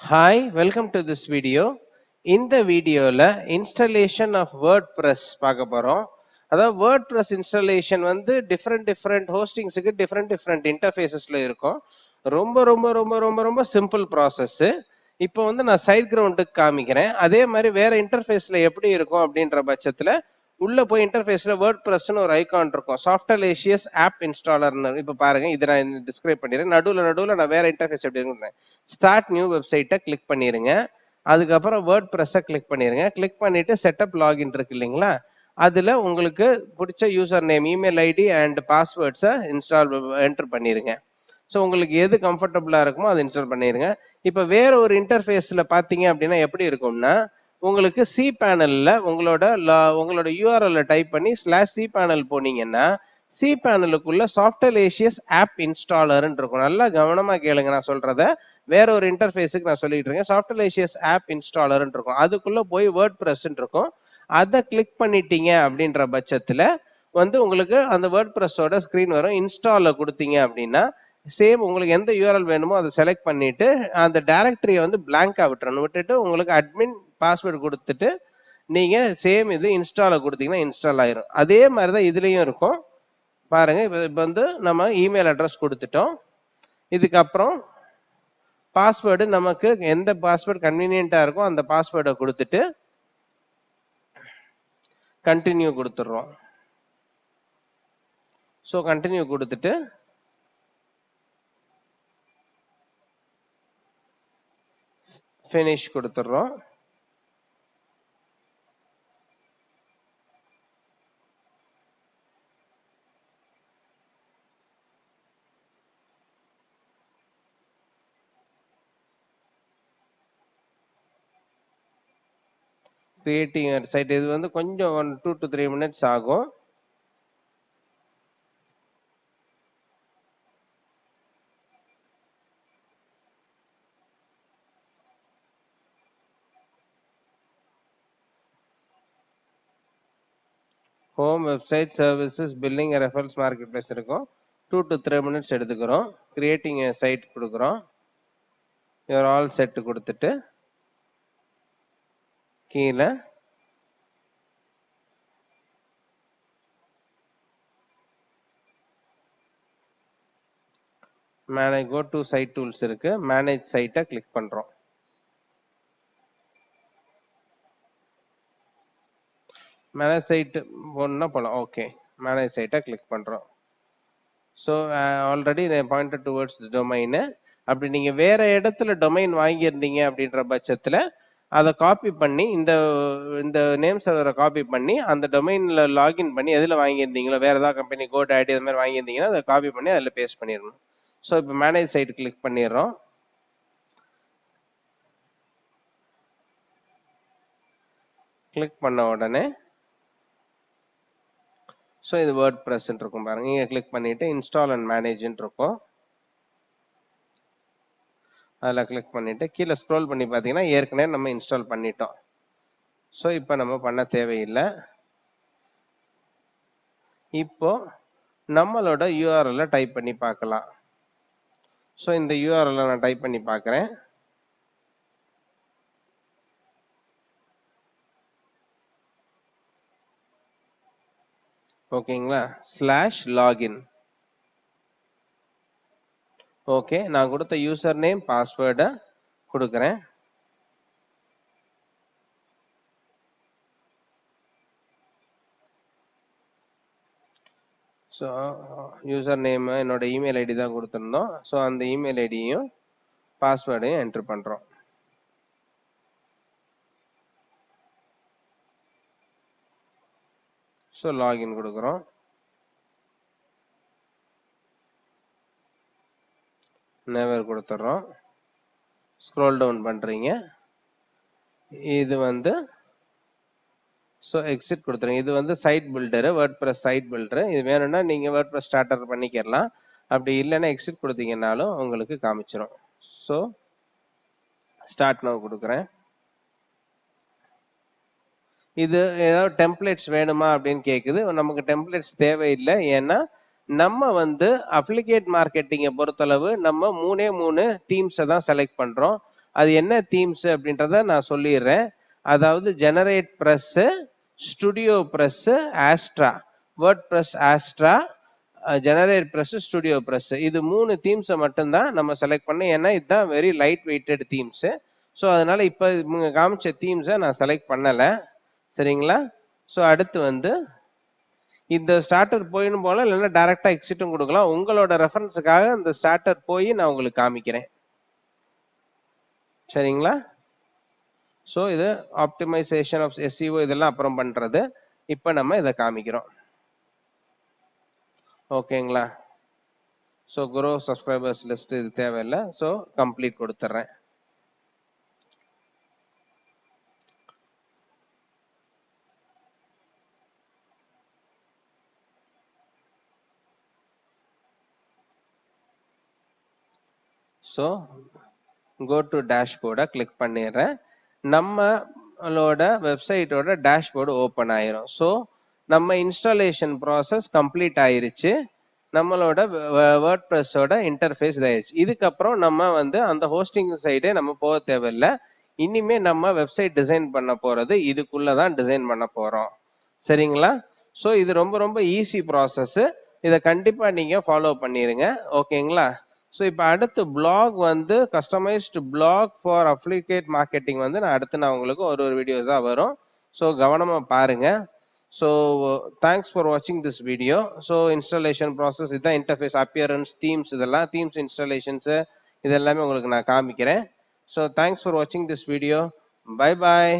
Hi, welcome to this video. இந்த வீடியோல installation of WordPress பார்க்க போறோம். அதாவது WordPress installation வந்து different hostingsக்கு different interfacesல இருக்கும். ரொம்ப ரொம்ப ரொம்ப ரொம்ப ரொம்ப simple process. இப்போ வந்து நான் சைட் கிரவுண்டுக்கு காமிக்கிறேன். அதே மாதிரி வேற இன்டர்ஃபேஸ்ல எப்படி இருக்கும் அப்படின்ற பட்சத்துல உள்ள போய் இன்டர்ஃபேஸ்ல WordPressன்னு ஒரு ஐகான் இருக்கும். சாஃப்ட்வேர் ஆப் இன்ஸ்டாலர்னு இப்ப பாருங்க இதை நான் டிஸ்கிரைப் பண்ணிடுறேன். நடுவுல நான் வேற இன்டர்ஃபேஸ் எப்படி இருக்குன்னு ஸ்டார்ட் நியூ வெப்சைட்டை கிளிக் பண்ணிருங்க. அதுக்கப்புறம் WordPress-அ கிளிக் பண்ணிருங்க. கிளிக் பண்ணிட்டு செட்டப் லாகின் இருக்கு இல்லைங்களா, அதுல உங்களுக்கு பிடிச்ச user name, email ID and பாஸ்வேர்ட்ஸை என்டர் பண்ணிருங்க. ஸோ உங்களுக்கு எது கம்ஃபர்டபுளா இருக்குமோ அதை இன்ஸ்டால் பண்ணிருங்க. இப்போ வேற ஒரு இன்டர்ஃபேஸ்ல பாத்தீங்க அப்படின்னா எப்படி இருக்கும்னா, உங்களுக்கு சி பேனல்ல உங்களோட யூஆர்எல் டைப் பண்ணி /சி பேனல் போனீங்கன்னா சி பேனலுக்குள்ள சாஃப்ட்வேர் ஆப் இன்ஸ்டாலர்னு இருக்கும். நல்லா கவனமா கேளுங்க நான் சொல்றத. வேற ஒரு இன்டர்ஃபேஸுக்கு நான் சொல்லிட்டு இருக்கேன். சாஃப்ட்வேர் ஆப் இன்ஸ்டாலர்னு இருக்கும். அதுக்குள்ள போய் வேர்ட்பிரஸ்ன்னு இருக்கும். அதை கிளிக் பண்ணிட்டீங்க அப்படின்ற பட்சத்துல வந்து உங்களுக்கு அந்த வேர்ட்பிரஸோட ஸ்கிரீன் வரும். இன்ஸ்டால கொடுத்தீங்க அப்படின்னா சேம் உங்களுக்கு எந்த யூஆர்எல் வேணுமோ அதை செலக்ட் பண்ணிட்டு அந்த டைரக்டரியை வந்து பிளாங்கா விட்டுறணும். விட்டுட்டு உங்களுக்கு அட்மின் பாஸ்வேர்டு கொடுத்துட்டு நீங்க சேம் இது இன்ஸ்டால கொடுத்தீங்கன்னா இன்ஸ்டால் ஆயிரும். அதே மாதிரி தான் இதுலயும் இருக்கும். பாருங்க இப்போ வந்து நம்ம இமெயில் அட்ரஸ் கொடுத்துட்டோம். இதுக்கப்புறம் பாஸ்வேர்டு நமக்கு எந்த பாஸ்வேர்டு கன்வீனியன்ட்டா இருக்கோ அந்த பாஸ்வேர்டை கொடுத்துட்டு கண்டினியூ கொடுத்துடுறோம். ஸோ கண்டினியூ கொடுத்துட்டு ஃபினிஷ் கொடுத்துடுறோம். கிரியேட்டிங் சைட் இது வந்து கொஞ்சம் 2 to 3 minutes ஆகும். Home website services billing reference market place இருக்கும். 2 to 3 minutes எடுத்துக்கிறோம். கிரியேட்டிங் சைட் கொடுக்குறோம். யூஆர் ஆல் செட் கொடுத்துட்டு கீழே manage go to site tools இருக்கு. மேனேஜ் சைட்டை கிளிக் பண்றோம். மேனேஜ் சைட் ஒன்னா போலாம். ஓகே, மேனேஜ் சைட்டை கிளிக் பண்றோம். So already pointed towards domain. அப்படி நீங்க வேற இடத்துல டொமைன் வாங்கியிருந்தீங்க அப்படின்ற பட்சத்துல அதை காப்பி பண்ணி இந்த இந்த நேம் சர்வரை காப்பி பண்ணி அந்த டொமைன்ல லாகின் பண்ணி எதுல வாங்கியிருந்தீங்களோ வேற ஏதாவது கம்பெனி GoDaddy அது மாதிரி வாங்கியிருந்தீங்கன்னா அதை காப்பி பண்ணி அதில் பேஸ்ட் பண்ணிடணும். ஸோ இப்போ மேனேஜ் சைட் கிளிக் பண்ணிடுறோம். கிளிக் பண்ண உடனே ஸோ இது WordPress இருக்கும் பாருங்க. நீங்க கிளிக் பண்ணிட்டு இன்ஸ்டால் அண்ட் மேனேஜ்ன்னு இருக்கும். அதில் கிளிக் பண்ணிட்டு கீழே ஸ்க்ரோல் பண்ணி பார்த்தீங்கன்னா ஏற்கனவே நம்ம இன்ஸ்டால் பண்ணிட்டோம். ஸோ இப்போ நம்ம பண்ண தேவையில்லை. இப்போ நம்மளோட யூஆர்எல்ல டைப் பண்ணி பார்க்கலாம். ஸோ இந்த யூஆர்எல்ல நான் டைப் பண்ணி பார்க்குறேன். ஓகேங்களா, /login. ஓகே, நான் கொடுத்த யூசர் நேம் பாஸ்வேர்டை கொடுக்குறேன். ஸோ யூசர் நேம் என்னோட இமெயில் ஐடி தான் கொடுத்துருந்தோம். ஸோ அந்த இமெயில் ஐடியும் பாஸ்வேர்டையும் என்ட்ரு பண்ணுறோம். ஸோ லாகின் கொடுக்குறோம். நெவர் கொடுத்துட்றோம். ஸ்க்ரோல் டவுன் பண்ணுறீங்க. இது வந்து ஸோ எக்ஸிட் கொடுத்துருங்க. இது வந்து site builder, WordPress site builder. இது வேணும்னா நீங்கள் வேர்ட்பிரஸ் ஸ்டார்டர் பண்ணிக்கலாம். அப்படி இல்லைன்னா எக்ஸிட் கொடுத்தீங்கன்னாலும் உங்களுக்கு காமிச்சிடும். ஸோ ஸ்டார்ட் நவ் கொடுக்குறேன். இது ஏதாவது டெம்ப்ளேட்ஸ் வேணுமா அப்படின்னு கேட்குது. நமக்கு டெம்ப்ளேட்ஸ் தேவையில்லை. ஏன்னா நம்ம வந்து அப்ளிகேட் மார்க்கெட்டிங்கை பொறுத்தளவு நம்ம 3 தீம்ஸை தான் செலக்ட் பண்ணுறோம். அது என்ன தீம்ஸ் அப்படின்றத நான் சொல்லிடுறேன். அதாவது GeneratePress, studio press, Astra, WordPress Astra, GeneratePress, studio press, இது 3 தீம்ஸை மட்டும்தான் நம்ம செலக்ட் பண்ண. ஏன்னா இதுதான் very light weighted themes. So அதனால இப்போ இவங்க காமிச்ச தீம்ஸை நான் செலக்ட் பண்ணல. சரிங்களா? ஸோ அடுத்து வந்து இந்த ஸ்டார்டர் போயின்னு போல, இல்லைன்னா டைரக்டா எக்ஸிட்டும் கொடுக்கலாம். உங்களோட ரெஃபரன்ஸுக்காக இந்த ஸ்டார்டர் போய் நான் உங்களுக்கு காமிக்கிறேன். சரிங்களா? ஸோ இது ஆப்டிமைசேஷன் ஆஃப் எஸ்இஓ இதெல்லாம் அப்புறம் பண்றது. இப்போ நம்ம இதை காமிக்கிறோம். ஓகேங்களா? ஸோ குரோ சப்ஸ்கிரைபர்ஸ் லிஸ்ட் இது தேவையில்லை. ஸோ கம்ப்ளீட் கொடுத்துட்றேன். ஸோ கோ டு டேஷ்போர்டை கிளிக் பண்ணிடுறேன். நம்மளோட வெப்சைட்டோட டேஷ்போர்டு ஓப்பன் ஆயிரும். ஸோ நம்ம இன்ஸ்டாலேஷன் ப்ராசஸ் கம்ப்ளீட் ஆயிருச்சு. நம்மளோட வேர்ட் ப்ரெஸ்ஸோட இன்டர்ஃபேஸ் இதாயிருச்சு. இதுக்கப்புறம் நம்ம வந்து அந்த ஹோஸ்டிங் சைடே நம்ம போக தேவையில்லை. இனிமே நம்ம வெப்சைட் டிசைன் பண்ண போறது இதுக்குள்ள தான் டிசைன் பண்ண போறோம். சரிங்களா? ஸோ இது ரொம்ப ரொம்ப ஈஸி ப்ராசஸ். இதை கண்டிப்பா நீங்க ஃபாலோ பண்ணிருங்க. ஓகேங்களா? ஸோ இப்போ அடுத்து பிளாக் வந்து customised block for affiliate marketing வந்து நான் உங்களுக்கு ஒரு வீடியோஸாக வரும். ஸோ கவனமாக பாருங்க. ஸோ தேங்க்ஸ் ஃபார் வாட்சிங் this video. So installation process இதுதான், இன்டர்ஃபேஸ், அப்பியரன்ஸ், தீம்ஸ், இதெல்லாம் தீம்ஸ் இன்ஸ்டாலேஷன்ஸு இது எல்லாமே உங்களுக்கு நான் காமிக்கிறேன். ஸோ தேங்க்ஸ் ஃபார் வாட்சிங் திஸ் வீடியோ. Bye bye.